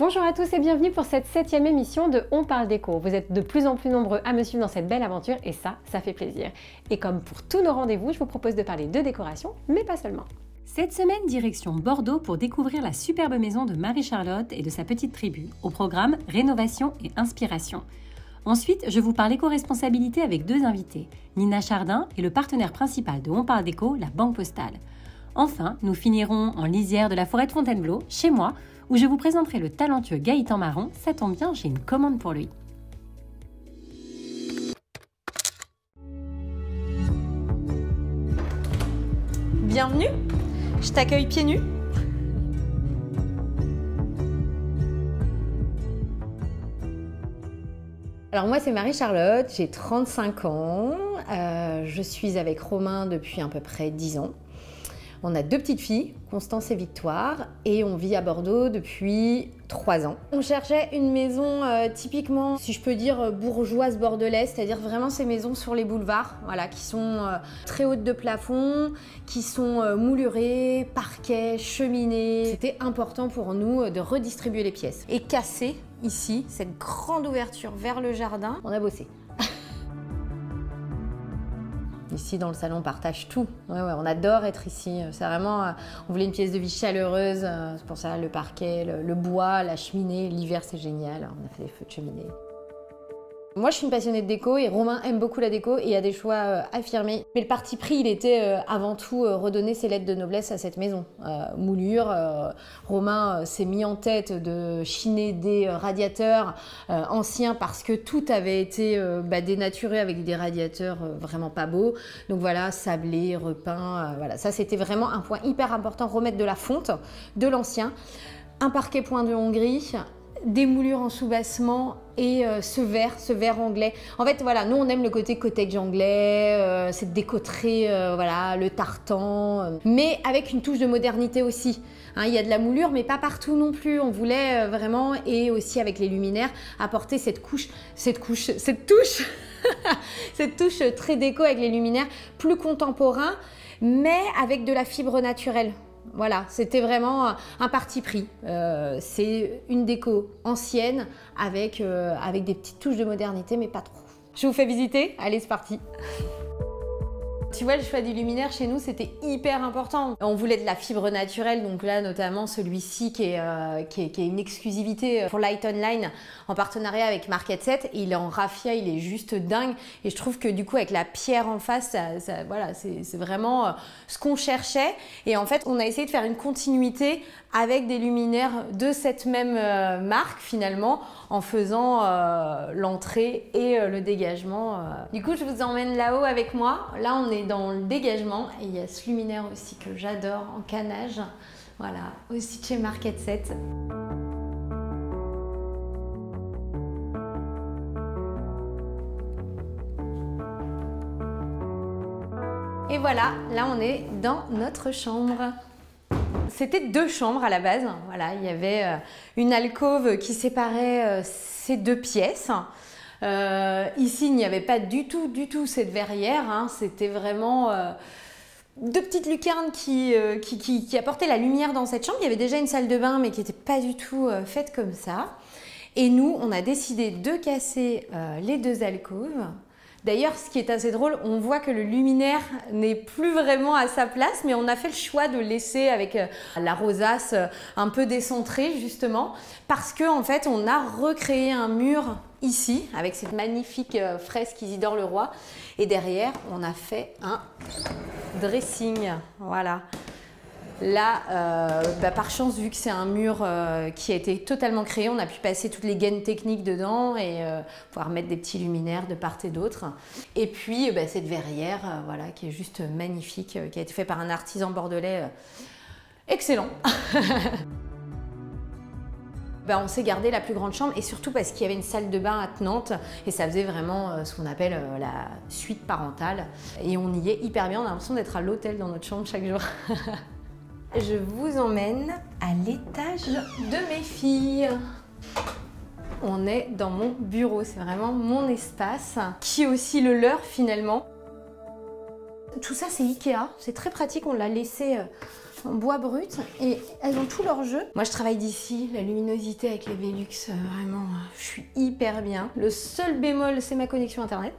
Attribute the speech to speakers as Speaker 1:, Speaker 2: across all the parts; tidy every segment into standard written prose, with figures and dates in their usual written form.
Speaker 1: Bonjour à tous et bienvenue pour cette 7e émission de On parle déco. Vous êtes de plus en plus nombreux à me suivre dans cette belle aventure et ça fait plaisir. Et comme pour tous nos rendez-vous, je vous propose de parler de décoration, mais pas seulement. Cette semaine, direction Bordeaux pour découvrir la superbe maison de Marie-Charlotte et de sa petite tribu, au programme Rénovation et Inspiration. Ensuite, je vous parle éco-responsabilité avec deux invités, Nina Chardin et le partenaire principal de On parle déco, la Banque Postale. Enfin, nous finirons en lisière de la forêt de Fontainebleau, chez moi, où je vous présenterai le talentueux Gaëtan Marron. Ça tombe bien, j'ai une commande pour lui.
Speaker 2: Bienvenue, je t'accueille pieds nus.
Speaker 3: Alors moi c'est Marie-Charlotte, j'ai 35 ans, je suis avec Romain depuis à peu près 10 ans. On a deux petites filles, Constance et Victoire, et on vit à Bordeaux depuis 3 ans. On cherchait une maison typiquement, si je peux dire, bourgeoise bordelaise, c'est-à-dire vraiment ces maisons sur les boulevards, voilà, qui sont très hautes de plafond, qui sont moulurées, parquet, cheminée. C'était important pour nous de redistribuer les pièces. Et casser ici, cette grande ouverture vers le jardin, on a bossé. Ici, dans le salon, on partage tout. Ouais, on adore être ici. C'est vraiment, on voulait une pièce de vie chaleureuse. C'est pour ça, le parquet, le bois, la cheminée. L'hiver, c'est génial. On a fait des feux de cheminée. Moi, je suis une passionnée de déco et Romain aime beaucoup la déco et il y a des choix affirmés. Mais le parti pris, il était avant tout redonner ses lettres de noblesse à cette maison. Moulure, Romain s'est mis en tête de chiner des radiateurs anciens parce que tout avait été dénaturé avec des radiateurs vraiment pas beaux. Donc voilà, sablé, repeint, voilà. Ça, c'était vraiment un point hyper important, remettre de la fonte, de l'ancien, un parquet point de Hongrie, des moulures en soubassement et ce verre anglais. En fait, voilà, nous on aime le côté cottage anglais, cette déco très, voilà, le tartan, mais avec une touche de modernité aussi. Hein, il y a de la moulure, mais pas partout non plus. On voulait vraiment, et aussi avec les luminaires, apporter cette touche, cette touche très déco avec les luminaires, plus contemporain, mais avec de la fibre naturelle. Voilà, c'était vraiment un parti pris. C'est une déco ancienne avec des petites touches de modernité, mais pas trop. Je vous fais visiter. Allez, c'est parti. Tu vois, le choix des luminaires chez nous, c'était hyper important. On voulait de la fibre naturelle, donc là, notamment celui-ci qui est une exclusivité pour Light Online en partenariat avec Market 7. Il est en raffia, il est juste dingue. Et je trouve que du coup, avec la pierre en face, voilà, c'est vraiment ce qu'on cherchait. Et en fait, on a essayé de faire une continuité avec des luminaires de cette même marque finalement, en faisant l'entrée et le dégagement. Du coup, je vous emmène là-haut avec moi. Là, on est dans le dégagement et il y a ce luminaire aussi que j'adore en canage. Voilà, aussi de chez Market 7. Et voilà, là on est dans notre chambre. C'était 2 chambres à la base. Voilà, il y avait une alcôve qui séparait ces 2 pièces. Ici, il n'y avait pas du tout cette verrière. Hein. C'était vraiment 2 petites lucarnes qui apportaient la lumière dans cette chambre. Il y avait déjà une salle de bain, mais qui n'était pas du tout faite comme ça. Et nous, on a décidé de casser les 2 alcôves. D'ailleurs, ce qui est assez drôle, on voit que le luminaire n'est plus vraiment à sa place, mais on a fait le choix de laisser avec la rosace un peu décentrée justement, parce qu'en fait, on a recréé un mur ici, avec cette magnifique fresque Isidore Leroy, et derrière, on a fait un dressing, voilà. Là, par chance, vu que c'est un mur qui a été totalement créé, on a pu passer toutes les gaines techniques dedans et pouvoir mettre des petits luminaires de part et d'autre. Et puis, cette verrière, voilà, qui est juste magnifique, qui a été fait par un artisan bordelais excellent. On s'est gardé la plus grande chambre et surtout parce qu'il y avait une salle de bain attenante et ça faisait vraiment ce qu'on appelle la suite parentale. Et on y est hyper bien, on a l'impression d'être à l'hôtel dans notre chambre chaque jour. Je vous emmène à l'étage de mes filles. On est dans mon bureau, c'est vraiment mon espace, qui est aussi le leur finalement. Tout ça c'est Ikea, c'est très pratique, on l'a laissé en bois brut et elles ont tout leur jeu. Moi je travaille d'ici, la luminosité avec les Velux, vraiment, je suis hyper bien. Le seul bémol, c'est ma connexion internet.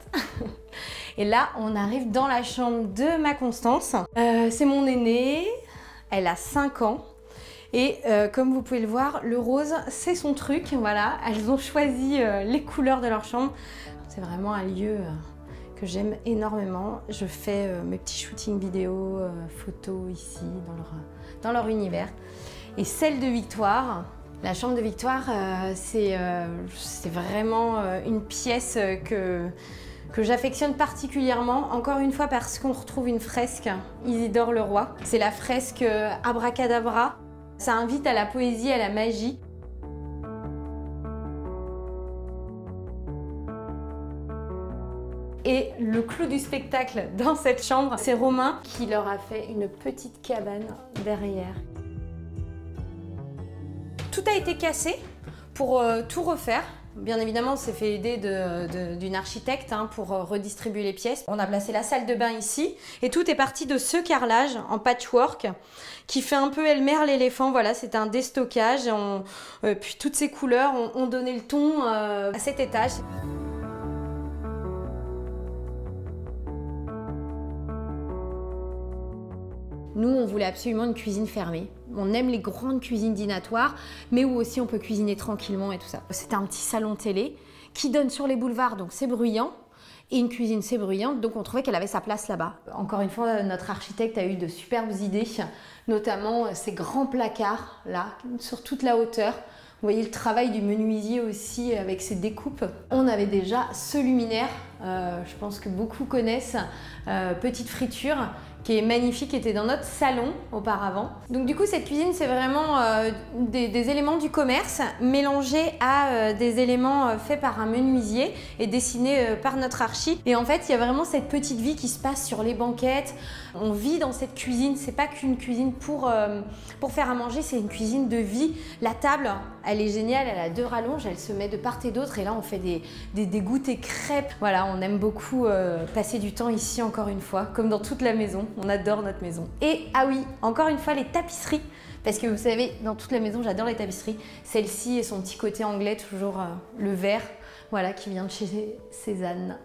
Speaker 3: Et là, on arrive dans la chambre de ma Constance. C'est mon aînée, elle a 5 ans. Et comme vous pouvez le voir, le rose, c'est son truc. Voilà, elles ont choisi les couleurs de leur chambre. C'est vraiment un lieu que j'aime énormément. Je fais mes petits shootings vidéo, photos ici, dans leur univers. Et celle de Victoire, la chambre de Victoire, c'est vraiment une pièce que j'affectionne particulièrement, encore une fois parce qu'on retrouve une fresque Isidore Leroy. C'est la fresque Abracadabra. Ça invite à la poésie, à la magie. Et le clou du spectacle dans cette chambre, c'est Romain qui leur a fait une petite cabane derrière. Tout a été cassé pour tout refaire. Bien évidemment, on s'est fait aider d'une architecte pour redistribuer les pièces. On a placé la salle de bain ici et tout est parti de ce carrelage en patchwork qui fait un peu Elmer l'éléphant. Voilà, c'était un déstockage. Puis toutes ces couleurs ont donné le ton à cet étage. Nous, on voulait absolument une cuisine fermée. On aime les grandes cuisines dînatoires, mais où aussi on peut cuisiner tranquillement et tout ça. C'était un petit salon télé qui donne sur les boulevards, donc c'est bruyant. Et une cuisine, c'est bruyante, donc on trouvait qu'elle avait sa place là-bas. Encore une fois, notre architecte a eu de superbes idées, notamment ces grands placards, là, sur toute la hauteur. Vous voyez le travail du menuisier aussi avec ses découpes. On avait déjà ce luminaire, je pense que beaucoup connaissent, petite friture, qui est magnifique, qui était dans notre salon auparavant. Donc du coup, cette cuisine, c'est vraiment des éléments du commerce mélangés à des éléments faits par un menuisier et dessinés par notre archi. Et en fait, il y a vraiment cette petite vie qui se passe sur les banquettes. On vit dans cette cuisine. C'est pas qu'une cuisine pour faire à manger, c'est une cuisine de vie. La table, elle est géniale, elle a 2 rallonges, elle se met de part et d'autre. Et là, on fait des goûters crêpes. Voilà, on aime beaucoup passer du temps ici, encore une fois, comme dans toute la maison. On adore notre maison. Et ah oui, encore une fois, les tapisseries. Parce que vous savez, dans toute la maison, j'adore les tapisseries. Celle-ci et son petit côté anglais, toujours le vert, voilà, qui vient de chez Cézanne.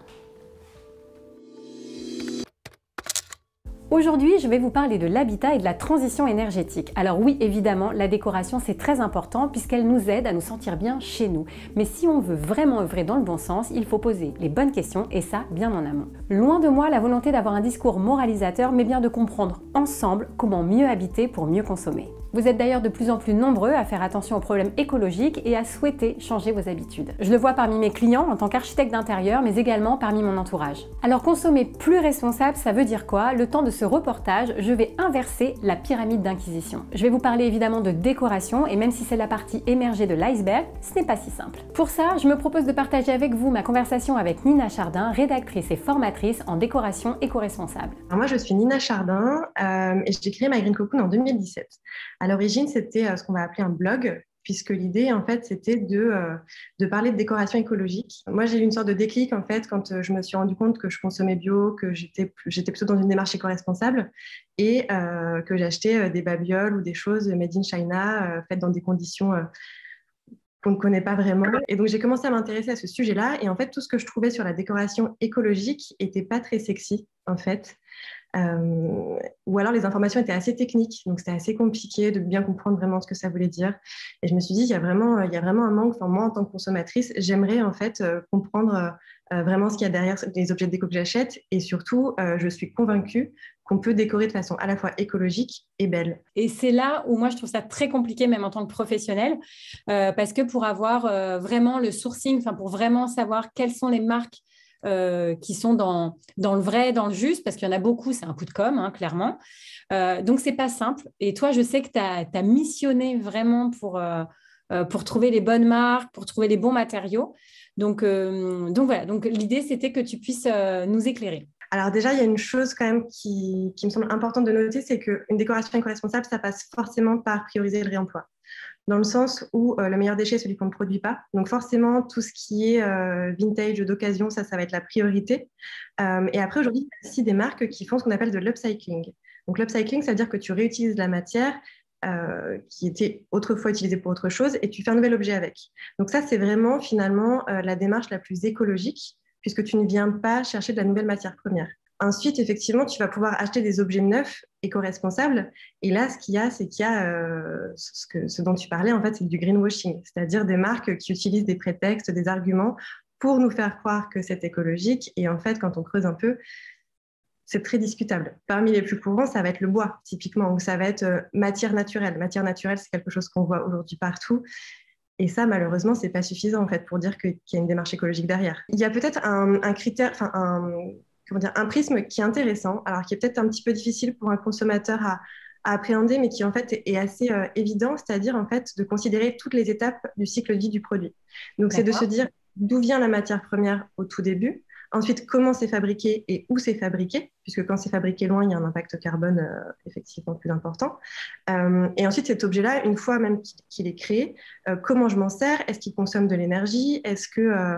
Speaker 1: Aujourd'hui, je vais vous parler de l'habitat et de la transition énergétique. Alors oui, évidemment, la décoration, c'est très important puisqu'elle nous aide à nous sentir bien chez nous. Mais si on veut vraiment œuvrer dans le bon sens, il faut poser les bonnes questions et ça, bien en amont. Loin de moi la volonté d'avoir un discours moralisateur, mais bien de comprendre ensemble comment mieux habiter pour mieux consommer. Vous êtes d'ailleurs de plus en plus nombreux à faire attention aux problèmes écologiques et à souhaiter changer vos habitudes. Je le vois parmi mes clients en tant qu'architecte d'intérieur, mais également parmi mon entourage. Alors consommer plus responsable, ça veut dire quoi? Le temps de ce reportage, je vais inverser la pyramide d'inquisition. Je vais vous parler évidemment de décoration et même si c'est la partie émergée de l'iceberg, ce n'est pas si simple. Pour ça, je me propose de partager avec vous ma conversation avec Nina Chardin, rédactrice et formatrice en décoration éco-responsable.
Speaker 4: Alors moi, je suis Nina Chardin et j'ai créé My Green Cocoon en 2017. À l'origine, c'était ce qu'on va appeler un blog, puisque l'idée, en fait, c'était de parler de décoration écologique. Moi, j'ai eu une sorte de déclic, en fait, quand je me suis rendu compte que je consommais bio, que j'étais plutôt dans une démarche éco-responsable et que j'achetais des babioles ou des choses made in China, faites dans des conditions qu'on ne connaît pas vraiment. Et donc, j'ai commencé à m'intéresser à ce sujet-là. Et en fait, tout ce que je trouvais sur la décoration écologique n'était pas très sexy, en fait. Ou alors les informations étaient assez techniques, donc c'était assez compliqué de bien comprendre vraiment ce que ça voulait dire. Et je me suis dit, il y a vraiment un manque. Enfin, moi, en tant que consommatrice, j'aimerais en fait comprendre vraiment ce qu'il y a derrière les objets de déco que j'achète. Et surtout, je suis convaincue qu'on peut décorer de façon à la fois écologique et belle.
Speaker 1: Et c'est là où moi, je trouve ça très compliqué, même en tant que professionnel, parce que pour avoir vraiment le sourcing, pour vraiment savoir quelles sont les marques qui sont dans le vrai, dans le juste, parce qu'il y en a beaucoup, c'est un coup de com', clairement. Donc, c'est pas simple. Et toi, je sais que tu as missionné vraiment pour trouver les bonnes marques, pour trouver les bons matériaux. Donc voilà, donc, l'idée, c'était que tu puisses nous éclairer.
Speaker 4: Alors déjà, il y a une chose quand même qui me semble importante de noter, c'est qu'une décoration éco-responsable, ça passe forcément par prioriser le réemploi. Dans le sens où le meilleur déchet est celui qu'on ne produit pas. Donc forcément, tout ce qui est vintage, d'occasion, ça va être la priorité. Et après, aujourd'hui, il y a aussi des marques qui font ce qu'on appelle de l'upcycling. Donc l'upcycling, ça veut dire que tu réutilises la matière qui était autrefois utilisée pour autre chose et tu fais un nouvel objet avec. Donc ça, c'est vraiment finalement la démarche la plus écologique puisque tu ne viens pas chercher de la nouvelle matière première. Ensuite, effectivement, tu vas pouvoir acheter des objets neufs éco-responsables. Et là, ce qu'il y a, c'est qu'il y a ce dont tu parlais, en fait, c'est du greenwashing, c'est-à-dire des marques qui utilisent des prétextes, des arguments pour nous faire croire que c'est écologique. Et en fait, quand on creuse un peu, c'est très discutable. Parmi les plus courants, ça va être le bois, typiquement, ou ça va être matière naturelle. Matière naturelle, c'est quelque chose qu'on voit aujourd'hui partout. Et ça, malheureusement, c'est pas suffisant, en fait, pour dire qu'il y a une démarche écologique derrière. Il y a peut-être un critère, enfin, un prisme qui est intéressant, alors qui est peut-être un petit peu difficile pour un consommateur à appréhender, mais qui en fait est assez évident, c'est-à-dire en fait de considérer toutes les étapes du cycle de vie du produit. Donc c'est de se dire d'où vient la matière première au tout début, ensuite comment c'est fabriqué et où c'est fabriqué, puisque quand c'est fabriqué loin, il y a un impact carbone effectivement plus important. Et ensuite cet objet-là, une fois même qu'il est créé, comment je m'en sers, est-ce qu'il consomme de l'énergie, est-ce que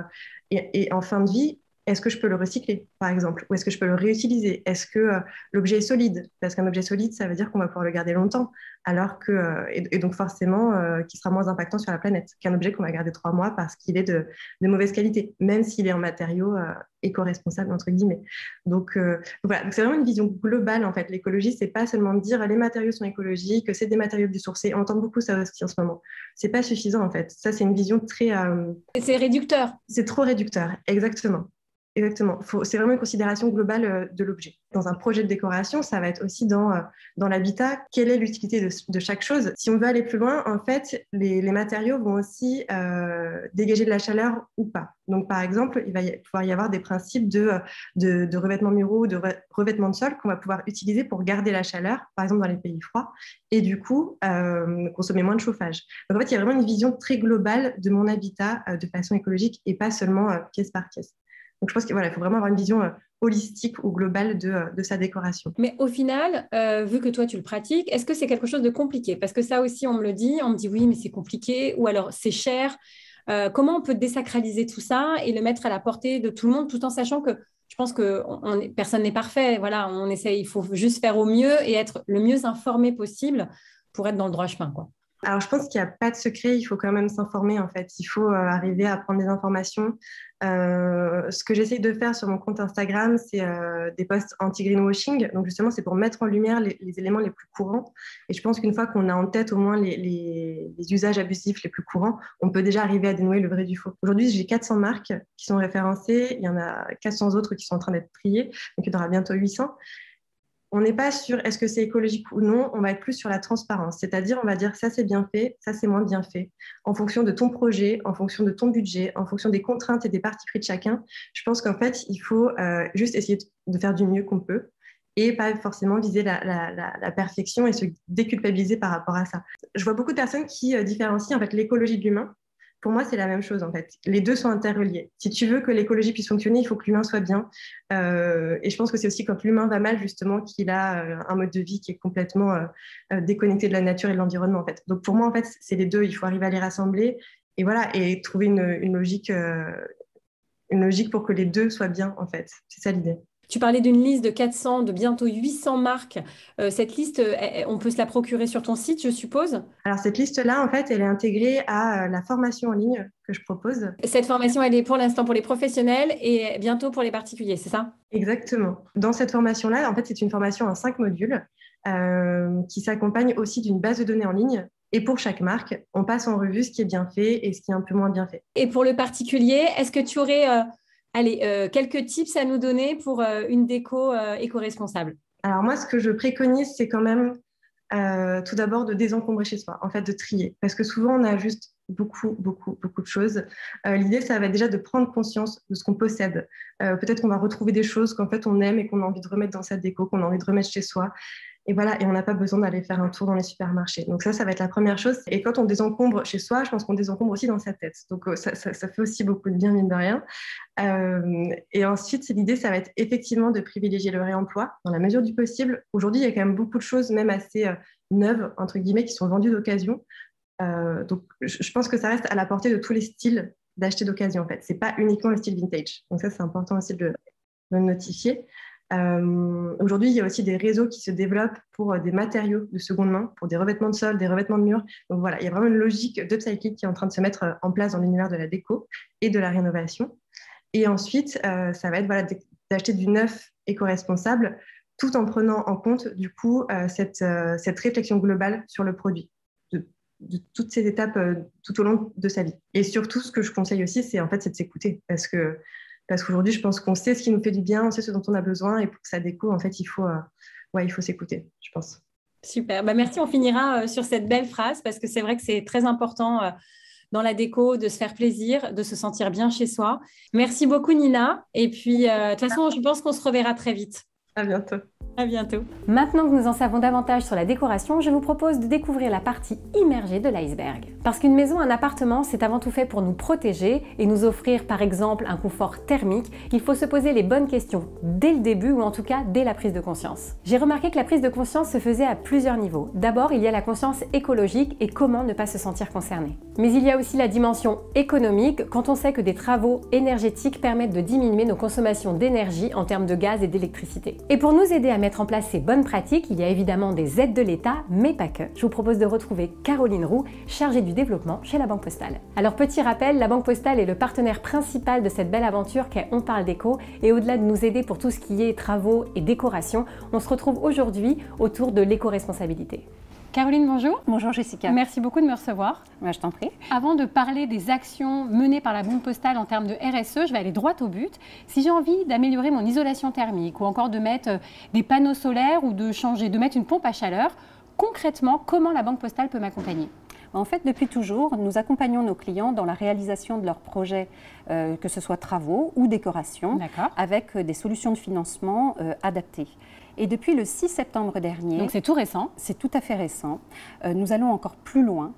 Speaker 4: et en fin de vie, est-ce que je peux le recycler, par exemple, ou est-ce que je peux le réutiliser? Est-ce que l'objet est solide? Parce qu'un objet solide, ça veut dire qu'on va pouvoir le garder longtemps, alors que, et donc forcément, qui sera moins impactant sur la planète qu'un objet qu'on va garder 3 mois parce qu'il est de mauvaise qualité, même s'il est en matériaux éco-responsables, entre guillemets. Donc voilà, donc c'est vraiment une vision globale, en fait. L'écologie, c'est pas seulement de dire les matériaux sont écologiques, c'est des matériaux biosourcés. On entend beaucoup ça aussi en ce moment. C'est pas suffisant, en fait. Ça, c'est une vision très...
Speaker 1: C'est réducteur.
Speaker 4: C'est trop réducteur, exactement. Exactement. C'est vraiment une considération globale de l'objet. Dans un projet de décoration, ça va être aussi dans l'habitat, quelle est l'utilité de chaque chose. Si on veut aller plus loin, en fait, les matériaux vont aussi dégager de la chaleur ou pas. Donc, par exemple, il va pouvoir y avoir des principes de revêtements muraux, de revêtements de sol qu'on va pouvoir utiliser pour garder la chaleur, par exemple dans les pays froids, et du coup, consommer moins de chauffage. Donc, en fait, il y a vraiment une vision très globale de mon habitat de façon écologique et pas seulement pièce par pièce. Donc, je pense qu'il faut vraiment avoir une vision holistique ou globale de sa décoration.
Speaker 1: Mais au final, vu que toi, tu le pratiques, est-ce que c'est quelque chose de compliqué? Parce que ça aussi, on me le dit, on me dit oui, mais c'est compliqué, ou alors c'est cher. Comment on peut désacraliser tout ça et le mettre à la portée de tout le monde, tout en sachant que je pense que personne n'est parfait. Voilà, on essaie, il faut juste faire au mieux et être le mieux informé possible pour être dans le droit chemin, quoi.
Speaker 4: Alors, je pense qu'il n'y a pas de secret, il faut quand même s'informer, en fait. Il faut arriver à prendre des informations. Ce que j'essaye de faire sur mon compte Instagram, c'est des posts anti-greenwashing. Donc, justement, c'est pour mettre en lumière les éléments les plus courants. Et je pense qu'une fois qu'on a en tête au moins les usages abusifs les plus courants, on peut déjà arriver à dénouer le vrai du faux. Aujourd'hui, j'ai 400 marques qui sont référencées. Il y en a 400 autres qui sont en train d'être triées. Donc, il y en aura bientôt 800. On n'est pas sûr est-ce que c'est écologique ou non, on va être plus sur la transparence, c'est-à-dire on va dire ça c'est bien fait, ça c'est moins bien fait. En fonction de ton projet, en fonction de ton budget, en fonction des contraintes et des partis pris de chacun, je pense qu'en fait il faut juste essayer de faire du mieux qu'on peut et pas forcément viser la perfection et se déculpabiliser par rapport à ça. Je vois beaucoup de personnes qui différencient en fait l'écologie de l'humain. Pour moi, c'est la même chose, en fait. Les deux sont interreliés. Si tu veux que l'écologie puisse fonctionner, il faut que l'humain soit bien. Et je pense que c'est aussi quand l'humain va mal, justement, qu'il a un mode de vie qui est complètement déconnecté de la nature et de l'environnement, en fait. Donc, pour moi, en fait, c'est les deux. Il faut arriver à les rassembler et, voilà, et trouver une logique pour que les deux soient bien, en fait. C'est ça l'idée.
Speaker 1: Tu parlais d'une liste de 400, de bientôt 800 marques. Cette liste, on peut se la procurer sur ton site, je suppose?
Speaker 4: Alors, cette liste-là, en fait, elle est intégrée à la formation en ligne que je propose.
Speaker 1: Cette formation, elle est pour l'instant pour les professionnels et bientôt pour les particuliers, c'est ça?
Speaker 4: Exactement. Dans cette formation-là, en fait, c'est une formation en 5 modules qui s'accompagne aussi d'une base de données en ligne. Et pour chaque marque, on passe en revue ce qui est bien fait et ce qui est un peu moins bien fait.
Speaker 1: Et pour le particulier, est-ce que tu aurais... quelques tips à nous donner pour une déco éco-responsable?
Speaker 4: Alors moi, ce que je préconise, c'est quand même tout d'abord de désencombrer chez soi, en fait de trier. Parce que souvent, on a juste beaucoup de choses. L'idée, ça va être déjà de prendre conscience de ce qu'on possède. Peut-être qu'on va retrouver des choses qu'en fait on aime et qu'on a envie de remettre dans sa déco, qu'on a envie de remettre chez soi. Et voilà, et on n'a pas besoin d'aller faire un tour dans les supermarchés. Donc ça va être la première chose. Et quand on désencombre chez soi, je pense qu'on désencombre aussi dans sa tête. Donc ça fait aussi beaucoup de bien, mine de rien. Et ensuite, l'idée, ça va être effectivement de privilégier le réemploi dans la mesure du possible. Aujourd'hui, il y a quand même beaucoup de choses, même assez neuves, entre guillemets, qui sont vendues d'occasion. Donc je pense que ça reste à la portée de tous les styles d'acheter d'occasion, en fait. Ce n'est pas uniquement le style vintage. Donc ça, c'est important aussi de le notifier. Aujourd'hui, il y a aussi des réseaux qui se développent pour des matériaux de seconde main, pour des revêtements de sol, des revêtements de murs. Donc voilà, il y a vraiment une logique d'upcycling qui est en train de se mettre en place dans l'univers de la déco et de la rénovation. Et ensuite, ça va être voilà, d'acheter du neuf éco-responsable tout en prenant en compte du coup cette réflexion globale sur le produit, de toutes ces étapes tout au long de sa vie. Et surtout, ce que je conseille aussi, c'est de s'écouter parce qu'aujourd'hui, je pense qu'on sait ce qui nous fait du bien, on sait ce dont on a besoin et pour que ça déco, en fait, il faut s'écouter, je pense.
Speaker 1: Super. Bah, merci. On finira sur cette belle phrase parce que c'est vrai que c'est très important dans la déco de se faire plaisir, de se sentir bien chez soi. Merci beaucoup, Nina. Et puis, de toute façon, je pense qu'on se reverra très vite.
Speaker 4: À bientôt.
Speaker 1: À bientôt. Maintenant que nous en savons davantage sur la décoration, je vous propose de découvrir la partie immergée de l'iceberg. Parce qu'une maison, un appartement, c'est avant tout fait pour nous protéger et nous offrir par exemple un confort thermique. Il faut se poser les bonnes questions dès le début ou en tout cas dès la prise de conscience. J'ai remarqué que la prise de conscience se faisait à plusieurs niveaux. D'abord, il y a la conscience écologique et comment ne pas se sentir concerné. Mais il y a aussi la dimension économique quand on sait que des travaux énergétiques permettent de diminuer nos consommations d'énergie en termes de gaz et d'électricité. Et pour nous aider à mettre en place ces bonnes pratiques, il y a évidemment des aides de l'État, mais pas que. Je vous propose de retrouver Caroline Roux, chargée du développement chez la Banque Postale. Alors petit rappel, la Banque Postale est le partenaire principal de cette belle aventure qu'est On parle déco, et au-delà de nous aider pour tout ce qui est travaux et décoration, on se retrouve aujourd'hui autour de l'éco-responsabilité. Caroline, bonjour.
Speaker 5: Bonjour Jessica.
Speaker 1: Merci beaucoup de me recevoir.
Speaker 5: Je t'en prie.
Speaker 1: Avant de parler des actions menées par la Banque Postale en termes de RSE, je vais aller droit au but. Si j'ai envie d'améliorer mon isolation thermique ou encore de mettre des panneaux solaires ou de mettre une pompe à chaleur, concrètement, comment la Banque Postale peut m'accompagner ?
Speaker 5: En fait, depuis toujours, nous accompagnons nos clients dans la réalisation de leurs projets, que ce soit travaux ou décoration, avec des solutions de financement adaptées. Et depuis le 6 septembre dernier,
Speaker 1: donc c'est tout récent,
Speaker 5: c'est tout à fait récent, nous allons encore plus loin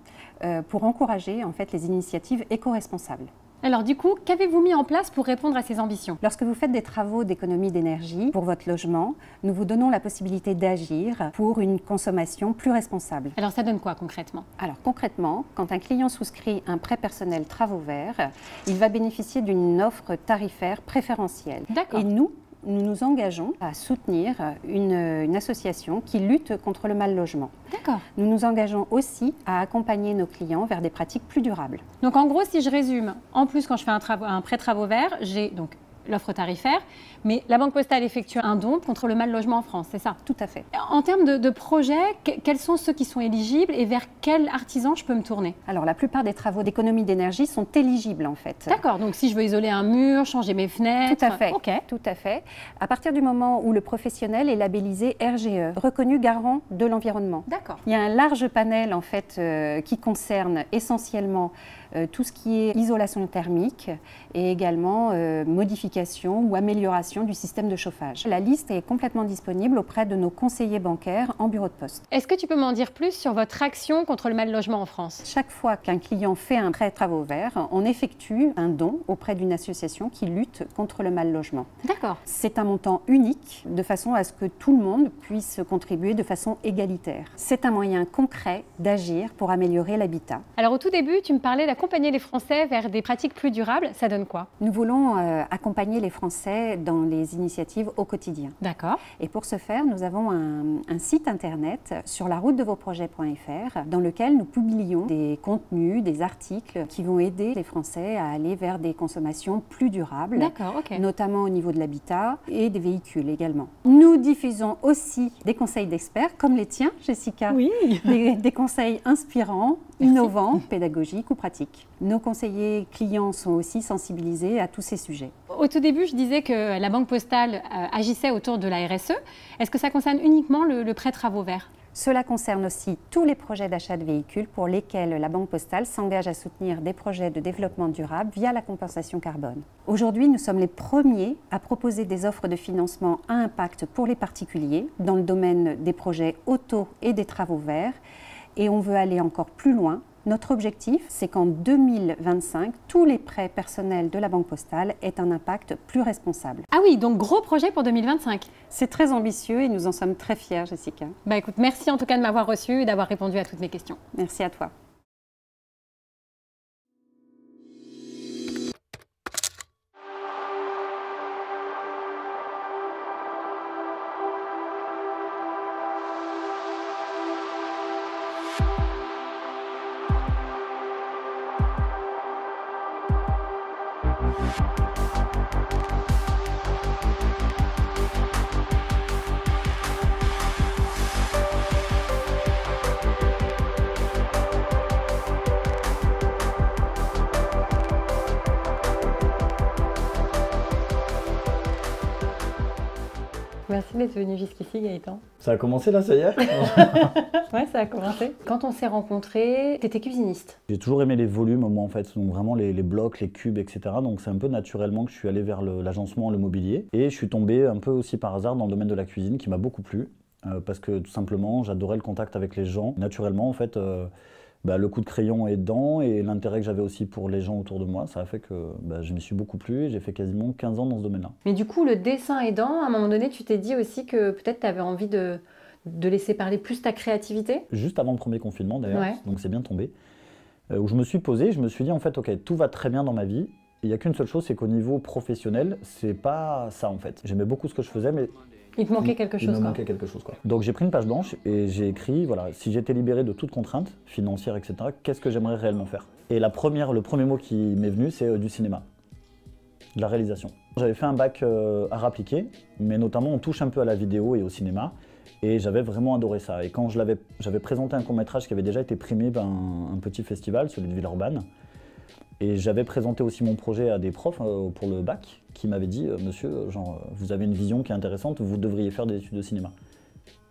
Speaker 5: pour encourager en fait les initiatives éco-responsables.
Speaker 1: Alors du coup, qu'avez-vous mis en place pour répondre à ces ambitions ?
Speaker 5: Lorsque vous faites des travaux d'économie d'énergie pour votre logement, nous vous donnons la possibilité d'agir pour une consommation plus responsable.
Speaker 1: Alors ça donne quoi concrètement ?
Speaker 5: Alors concrètement, quand un client souscrit un prêt personnel travaux verts, il va bénéficier d'une offre tarifaire préférentielle.
Speaker 1: D'accord.
Speaker 5: Et nous nous engageons à soutenir une association qui lutte contre le mal logement.
Speaker 1: D'accord.
Speaker 5: Nous nous engageons aussi à accompagner nos clients vers des pratiques plus durables.
Speaker 1: Donc en gros, si je résume, en plus quand je fais un prêt travaux verts, j'ai donc l'offre tarifaire, mais la Banque Postale effectue un don contre le mal logement en France, c'est ça ?
Speaker 5: Tout à fait.
Speaker 1: En termes de projets, quels sont ceux qui sont éligibles et vers quel artisan je peux me tourner ?
Speaker 5: Alors la plupart des travaux d'économie d'énergie sont éligibles en fait.
Speaker 1: D'accord, donc si je veux isoler un mur, changer mes fenêtres…
Speaker 5: Tout à fait,
Speaker 1: okay.
Speaker 5: Tout à fait. À partir du moment où le professionnel est labellisé RGE, reconnu garant de l'environnement.
Speaker 1: D'accord.
Speaker 5: Il y a un large panel en fait qui concerne essentiellement tout ce qui est isolation thermique et également modification ou amélioration du système de chauffage. La liste est complètement disponible auprès de nos conseillers bancaires en bureau de poste.
Speaker 1: Est-ce que tu peux m'en dire plus sur votre action contre le mal logement en France ?
Speaker 5: Chaque fois qu'un client fait un prêt travaux verts, on effectue un don auprès d'une association qui lutte contre le mal logement.
Speaker 1: D'accord.
Speaker 5: C'est un montant unique de façon à ce que tout le monde puisse contribuer de façon égalitaire. C'est un moyen concret d'agir pour améliorer l'habitat.
Speaker 1: Alors au tout début, tu me parlais d'accompagner les Français vers des pratiques plus durables. Ça donne quoi ?
Speaker 5: Nous voulons accompagner les Français dans les initiatives au quotidien.
Speaker 1: D'accord.
Speaker 5: Et pour ce faire, nous avons un site internet sur laroutedevosprojets.fr dans lequel nous publions des contenus, des articles qui vont aider les Français à aller vers des consommations plus durables.
Speaker 1: D'accord, ok.
Speaker 5: Notamment au niveau de l'habitat et des véhicules également. Nous diffusons aussi des conseils d'experts comme les tiens, Jessica.
Speaker 1: Oui.
Speaker 5: Des conseils inspirants, innovants, pédagogiques ou pratiques. Nos conseillers clients sont aussi sensibilisés à tous ces sujets.
Speaker 1: Au tout début, je disais que la Banque Postale agissait autour de la RSE. Est-ce que ça concerne uniquement le prêt travaux verts ?
Speaker 5: Cela concerne aussi tous les projets d'achat de véhicules pour lesquels la Banque Postale s'engage à soutenir des projets de développement durable via la compensation carbone. Aujourd'hui, nous sommes les premiers à proposer des offres de financement à impact pour les particuliers dans le domaine des projets auto et des travaux verts. Et on veut aller encore plus loin. Notre objectif, c'est qu'en 2025, tous les prêts personnels de la Banque Postale aient un impact plus responsable.
Speaker 1: Ah oui, donc gros projet pour 2025.
Speaker 5: C'est très ambitieux et nous en sommes très fiers, Jessica.
Speaker 1: Bah écoute, merci en tout cas de m'avoir reçue et d'avoir répondu à toutes mes questions.
Speaker 5: Merci à toi.
Speaker 1: Merci d'être venu jusqu'ici, Gaëtan.
Speaker 6: Ça a commencé là, ça y est?
Speaker 1: Ouais, ça a commencé. Quand on s'est rencontrés, tu étais cuisiniste.
Speaker 6: J'ai toujours aimé les volumes, moi en fait, donc vraiment les blocs, les cubes, etc. Donc c'est un peu naturellement que je suis allé vers l'agencement, le mobilier. Et je suis tombé un peu aussi par hasard dans le domaine de la cuisine qui m'a beaucoup plu. Parce que tout simplement, j'adorais le contact avec les gens. Naturellement, en fait, le coup de crayon est dedans et l'intérêt que j'avais aussi pour les gens autour de moi, ça a fait que je m'y suis beaucoup plu et j'ai fait quasiment 15 ans dans ce domaine-là.
Speaker 1: Mais du coup, le dessin aidant, à un moment donné, tu t'es dit aussi que peut-être tu avais envie de laisser parler plus ta créativité?
Speaker 6: Juste avant le premier confinement d'ailleurs,
Speaker 1: Ouais.
Speaker 6: donc c'est bien tombé, où je me suis posé, je me suis dit en fait, ok, tout va très bien dans ma vie, il n'y a qu'une seule chose, c'est qu'au niveau professionnel, c'est pas ça en fait. J'aimais beaucoup ce que je faisais, mais
Speaker 1: Il te manquait quelque chose,
Speaker 6: il me
Speaker 1: quoi.
Speaker 6: manquait quelque chose, quoi. Donc j'ai pris une page blanche et j'ai écrit, voilà, si j'étais libéré de toute contrainte financière, etc., qu'est-ce que j'aimerais réellement faire? Et le premier mot qui m'est venu, c'est du cinéma, de la réalisation. J'avais fait un bac art appliqué, mais notamment on touche un peu à la vidéo et au cinéma, et j'avais vraiment adoré ça. Et quand j'avais présenté un court-métrage qui avait déjà été primé par un petit festival, celui de Villeurbanne, et j'avais présenté aussi mon projet à des profs pour le bac, qui m'avaient dit « Monsieur, vous avez une vision qui est intéressante, vous devriez faire des études de cinéma ».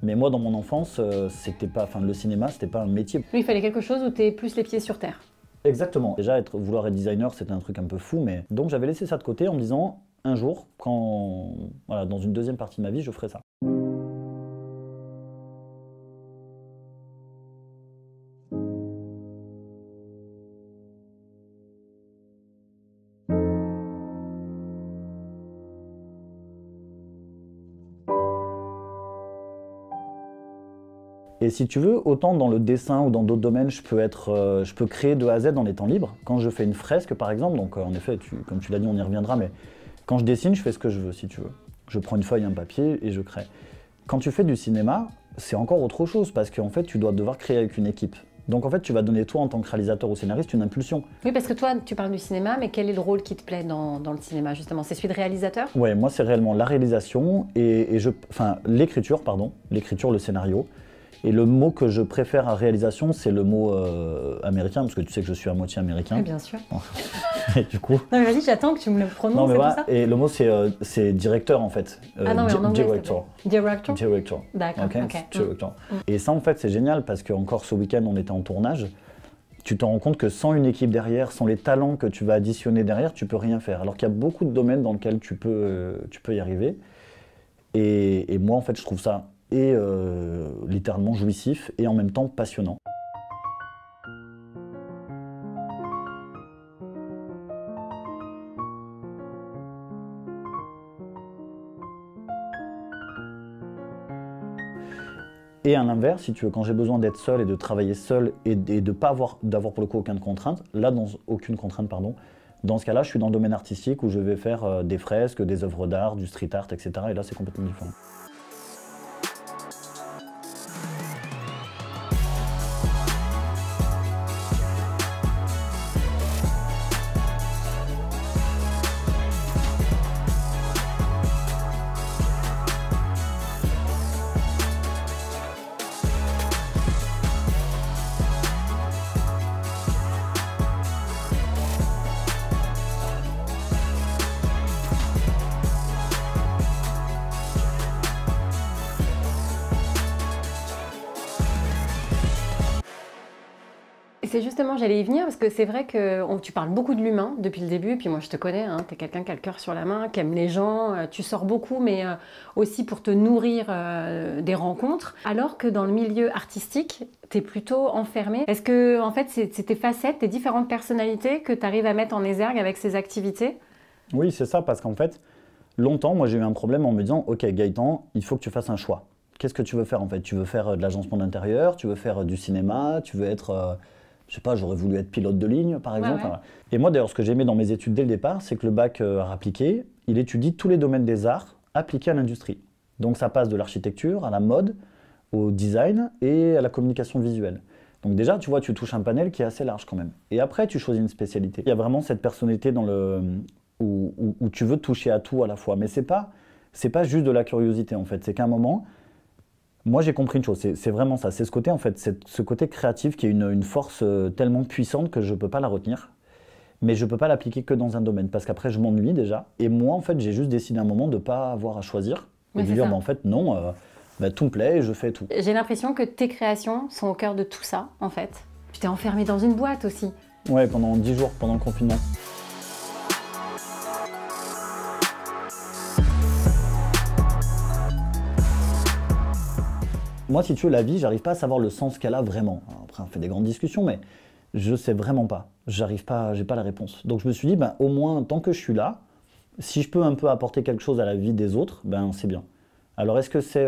Speaker 6: Mais moi, dans mon enfance, le cinéma, c'était pas un métier.
Speaker 1: Lui, il fallait quelque chose où tu es plus les pieds sur terre.
Speaker 6: Exactement. Déjà, vouloir être designer, c'était un truc un peu fou, mais... Donc j'avais laissé ça de côté en me disant, un jour, dans une deuxième partie de ma vie, je ferai ça. Et si tu veux, autant dans le dessin ou dans d'autres domaines, je peux créer de A à Z en étant libre. Quand je fais une fresque, par exemple, donc en effet, comme tu l'as dit, on y reviendra, mais quand je dessine, je fais ce que je veux, si tu veux. Je prends une feuille, un papier et je crée. Quand tu fais du cinéma, c'est encore autre chose, parce qu'en fait, tu dois devoir créer avec une équipe. Donc en fait, tu vas donner toi, en tant que réalisateur ou scénariste, une impulsion.
Speaker 1: Oui, parce que toi, tu parles du cinéma, mais quel est le rôle qui te plaît dans le cinéma, justement? C'est celui de réalisateur?
Speaker 6: Ouais, moi, c'est réellement la réalisation l'écriture, le scénario. Et le mot que je préfère à réalisation, c'est le mot américain, parce que tu sais que je suis à moitié américain.
Speaker 1: Oui, bien sûr.
Speaker 6: Et du coup...
Speaker 1: Non mais vas-y, j'attends que tu me le prononces,
Speaker 6: Non mais
Speaker 1: c'est
Speaker 6: voilà,
Speaker 1: tout ça?
Speaker 6: et le mot c'est directeur en fait.
Speaker 1: Ah non, mais en anglais,
Speaker 6: Director.
Speaker 1: Director?
Speaker 6: Director.
Speaker 1: D'accord,
Speaker 6: Okay,
Speaker 1: ok.
Speaker 6: Director. Et ça en fait c'est génial parce que encore ce week-end on était en tournage. Tu te rends compte que sans une équipe derrière, sans les talents que tu vas additionner derrière, tu peux rien faire. Alors qu'il y a beaucoup de domaines dans lesquels tu peux y arriver. Et moi en fait je trouve ça littéralement jouissif et en même temps passionnant. Et à l'inverse, si tu veux, quand j'ai besoin d'être seul et de travailler seul et de ne pas d'avoir pour le coup aucune contrainte, dans ce cas-là, je suis dans le domaine artistique où je vais faire des fresques, des œuvres d'art, du street art, etc. Et là, c'est complètement différent.
Speaker 1: C'est justement, j'allais y venir, parce que c'est vrai que tu parles beaucoup de l'humain depuis le début, puis moi je te connais, hein, tu es quelqu'un qui a le cœur sur la main, qui aime les gens, tu sors beaucoup, mais aussi pour te nourrir des rencontres, alors que dans le milieu artistique, tu es plutôt enfermé. Est-ce que en fait c'est tes facettes, tes différentes personnalités que tu arrives à mettre en exergue avec ces activités?
Speaker 6: Oui, c'est ça, parce qu'en fait, longtemps, moi j'ai eu un problème en me disant « Ok Gaëtan, il faut que tu fasses un choix. Qu'est-ce que tu veux faire en fait? Tu veux faire de l'agencement d'intérieur, tu veux faire du cinéma, tu veux être... je sais pas, j'aurais voulu être pilote de ligne, par exemple.
Speaker 1: Ouais.
Speaker 6: Et moi, d'ailleurs, ce que j'aimais dans mes études dès le départ, c'est que le bac art appliqué, il étudie tous les domaines des arts appliqués à l'industrie. Donc ça passe de l'architecture à la mode, au design et à la communication visuelle. Donc déjà, tu vois, tu touches un panel qui est assez large quand même. Et après, tu choisis une spécialité. Il y a vraiment cette personnalité où tu veux toucher à tout à la fois. Mais c'est pas juste de la curiosité en fait. C'est qu'à un moment, moi j'ai compris une chose, c'est vraiment ça. C'est ce côté en fait, ce côté créatif qui est une force tellement puissante que je peux pas la retenir. Mais je peux pas l'appliquer que dans un domaine parce qu'après je m'ennuie déjà. Et moi en fait j'ai juste décidé à un moment de pas avoir à choisir et de dire bah, en fait non, tout me plaît et je fais tout.
Speaker 1: J'ai l'impression que tes créations sont au cœur de tout ça en fait. Tu t'es enfermé dans une boîte aussi.
Speaker 6: Ouais, pendant 10 jours, pendant le confinement. Moi, si tu veux, la vie, j'arrive pas à savoir le sens qu'elle a vraiment. Alors après, on fait des grandes discussions, mais je sais vraiment pas. J'arrive pas, j'ai pas la réponse. Donc je me suis dit, ben, au moins, tant que je suis là, si je peux un peu apporter quelque chose à la vie des autres, ben c'est bien. Alors est-ce que c'est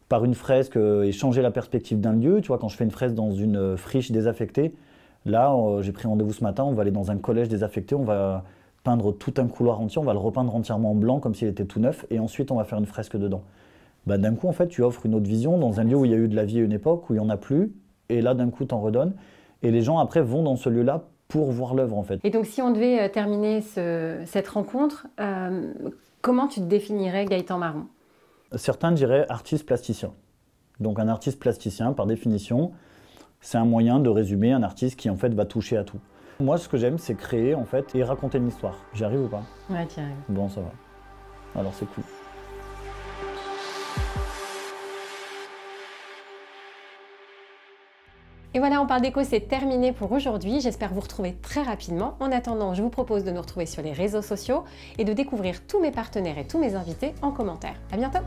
Speaker 6: par une fresque et changer la perspective d'un lieu? Tu vois, quand je fais une fresque dans une friche désaffectée, là, j'ai pris rendez-vous ce matin, on va aller dans un collège désaffecté, on va peindre tout un couloir entier, on va le repeindre entièrement en blanc comme s'il était tout neuf, et ensuite on va faire une fresque dedans. Bah, d'un coup, en fait, tu offres une autre vision dans un lieu où il y a eu de la vie à une époque, où il n'y en a plus, et là, d'un coup, t'en redonnes. Et les gens, après, vont dans ce lieu-là pour voir l'œuvre, en fait.
Speaker 1: Et donc, si on devait terminer cette rencontre, comment tu te définirais Gaëtan Marron?
Speaker 6: Certains diraient artiste plasticien. Donc, un artiste plasticien, par définition, c'est un moyen de résumer un artiste qui, en fait, va toucher à tout. Moi, ce que j'aime, c'est créer, en fait, et raconter une histoire. J'y arrive ou pas?
Speaker 1: Ouais, tu y arrives.
Speaker 6: Bon, ça va. Alors, c'est cool.
Speaker 1: Et voilà, On parle déco, c'est terminé pour aujourd'hui. J'espère vous retrouver très rapidement. En attendant, je vous propose de nous retrouver sur les réseaux sociaux et de découvrir tous mes partenaires et tous mes invités en commentaire. À bientôt!